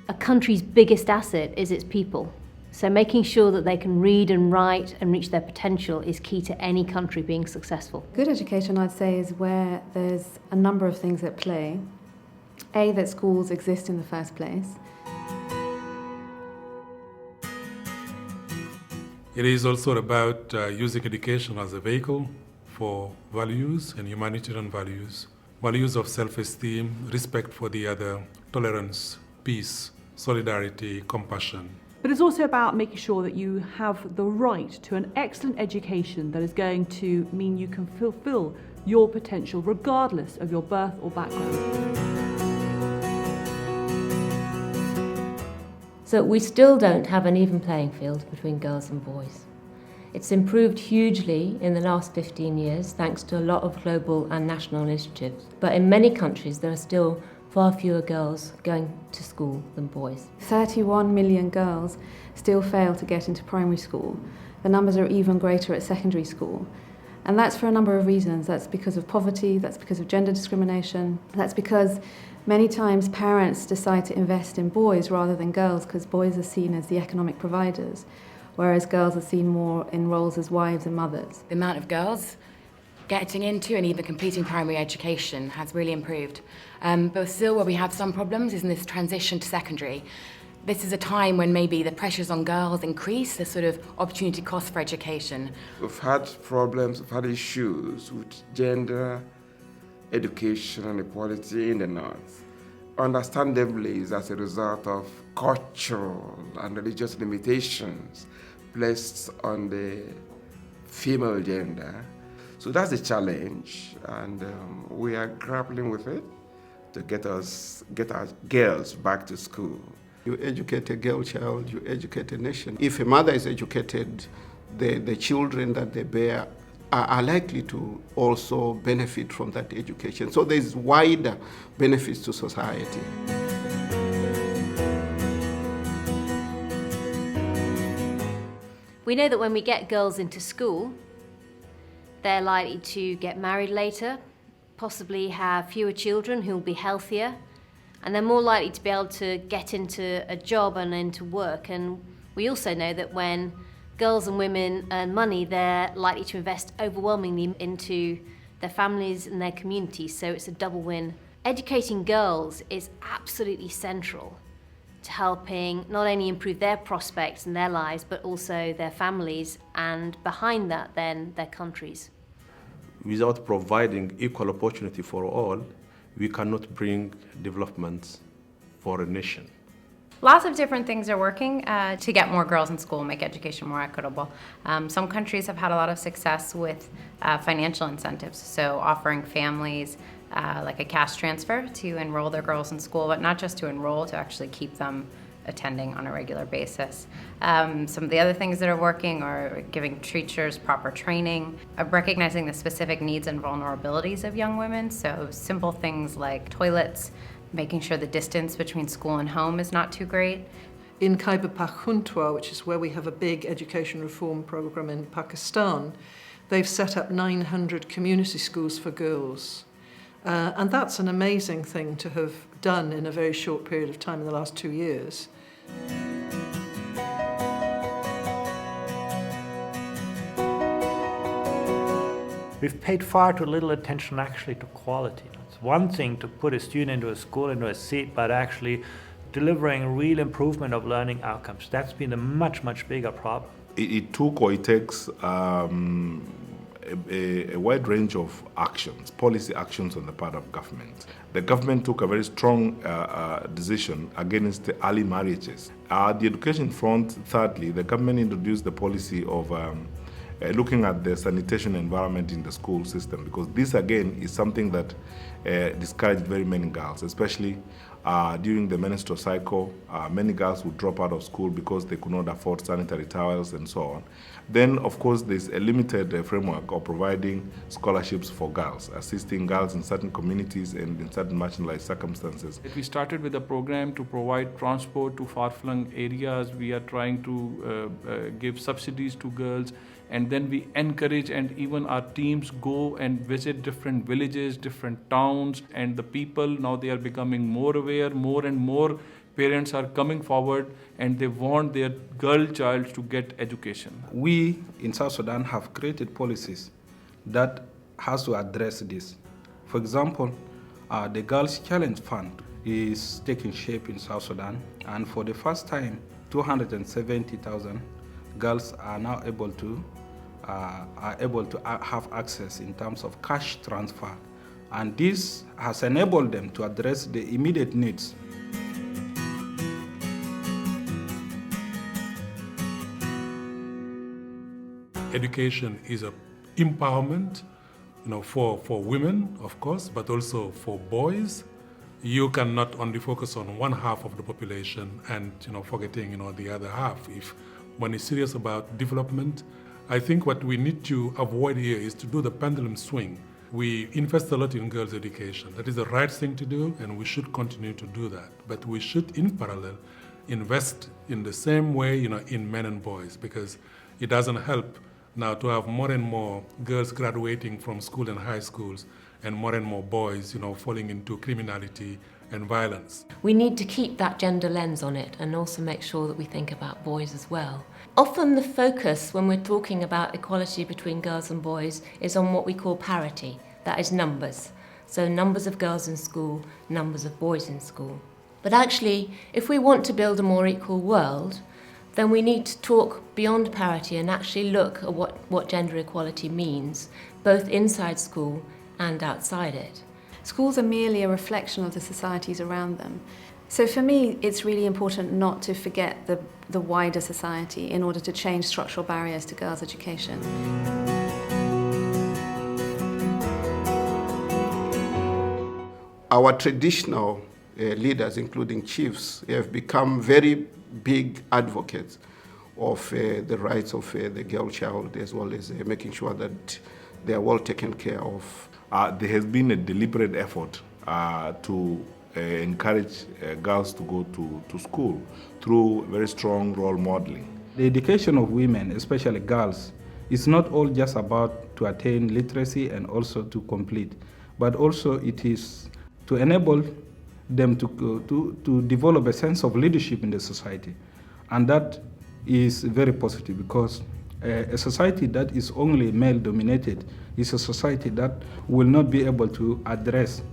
A country's biggest asset is its people. So making sure that they can read and write and reach their potential is key to any country being successful. Good education, I'd say, is where there's a number of things at play. A, that schools exist in the first place. It is also about using education as a vehicle for values and humanitarian values, values of self-esteem, respect for the other, tolerance, peace, solidarity, compassion. But it's also about making sure that you have the right to an excellent education that is going to mean you can fulfill your potential regardless of your birth or background. So we still don't have an even playing field between girls and boys. It's improved hugely in the last 15 years thanks to a lot of global and national initiatives. But in many countries there are still far fewer girls going to school than boys. 31 million girls still fail to get into primary school. The numbers are even greater at secondary school. And that's for a number of reasons. That's because of poverty, that's because of gender discrimination, that's because many times parents decide to invest in boys rather than girls because boys are seen as the economic providers, whereas girls are seen more in roles as wives and mothers. The amount of girls getting into and even completing primary education has really improved. But still where we have some problems is in this transition to secondary. This is a time when maybe the pressures on girls increase, the sort of opportunity cost for education. We've had problems, we've had issues with gender, education and equality in the North. Understandably, it's as a result of cultural and religious limitations placed on the female gender. So that's a challenge, and we are grappling with it to get our girls back to school. You educate a girl child, you educate a nation. If a mother is educated, the children that they bear are likely to also benefit from that education. So there's wider benefits to society. We know that when we get girls into school, they're likely to get married later, possibly have fewer children who'll be healthier, and they're more likely to be able to get into a job and into work. And we also know that when girls and women earn money, they're likely to invest overwhelmingly into their families and their communities, so it's a double win. Educating girls is absolutely central to helping not only improve their prospects and their lives, but also their families, and behind that then their countries. Without providing equal opportunity for all, we cannot bring development for a nation. Lots of different things are working to get more girls in school and make education more equitable. Some countries have had a lot of success with financial incentives, so offering families like a cash transfer to enroll their girls in school, but not just to enroll, to actually keep them attending on a regular basis. Some of the other things that are working are giving teachers proper training, recognizing the specific needs and vulnerabilities of young women, so simple things like toilets, making sure the distance between school and home is not too great. In Khyber Pakhtunkhwa, which is where we have a big education reform program in Pakistan, they've set up 900 community schools for girls. And that's an amazing thing to have done in a very short period of time in the last 2 years. We've paid far too little attention actually to quality. It's one thing to put a student into a school, into a seat, but actually delivering real improvement of learning outcomes. That's been a much, much bigger problem. It took or it takes a wide range of actions, policy actions on the part of government. The government took a very strong decision against the early marriages. The education front, thirdly, the government introduced the policy of looking at the sanitation environment in the school system, because this again is something that discouraged very many girls, especially during the menstrual cycle. Many girls would drop out of school because they could not afford sanitary towels and so on. Then, of course, there's a limited framework of providing scholarships for girls, assisting girls in certain communities and in certain marginalized circumstances. We started with a program to provide transport to far-flung areas. We are trying to give subsidies to girls, and then we encourage, and even our teams go and visit different villages, different towns, and the people now they are becoming more aware, more and more parents are coming forward and they want their girl child to get education. We in South Sudan have created policies that has to address this. For example, the Girls Challenge Fund is taking shape in South Sudan, and for the first time, 270,000 girls are now able to have access in terms of cash transfer, and this has enabled them to address the immediate needs. Education is an empowerment, for women, of course, but also for boys. You cannot only focus on one half of the population and forgetting the other half. If one is serious about development, I think what we need to avoid here is to do the pendulum swing. We invest a lot in girls' education. That is the right thing to do, and we should continue to do that. But we should, in parallel, invest in the same way, in men and boys, because it doesn't help now to have more and more girls graduating from school and high schools and more boys, falling into criminality and violence. We need to keep that gender lens on it and also make sure that we think about boys as well. Often the focus when we're talking about equality between girls and boys is on what we call parity, that is numbers. So numbers of girls in school, numbers of boys in school. But actually, if we want to build a more equal world, then we need to talk beyond parity and actually look at what gender equality means, both inside school and outside it. Schools are merely a reflection of the societies around them. So for me, it's really important not to forget the wider society in order to change structural barriers to girls' education. Our traditional leaders, including chiefs, have become very big advocates of the rights of the girl child, as well as making sure that they are well taken care of. There has been a deliberate effort to encourage girls to go to school through very strong role modeling. The education of women, especially girls, is not all just about to attain literacy and also to complete, but also it is to enable them to develop a sense of leadership in the society. And that is very positive, because a society that is only male-dominated is a society that will not be able to address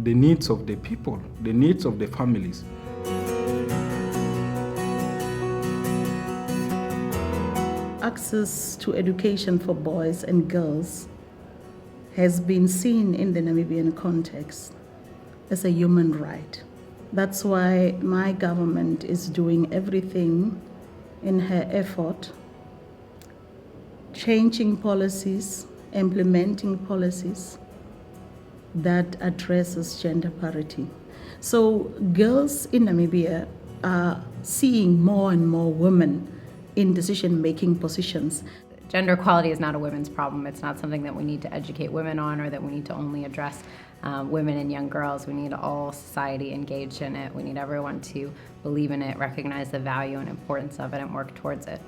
the needs of the people, the needs of the families. Access to education for boys and girls has been seen in the Namibian context as a human right. That's why my government is doing everything in her effort, changing policies, implementing policies that addresses gender parity. So girls in Namibia are seeing more and more women in decision-making positions. Gender equality is not a women's problem. It's not something that we need to educate women on, or that we need to only address women and young girls. We need all society engaged in it. We need everyone to believe in it, recognize the value and importance of it, and work towards it.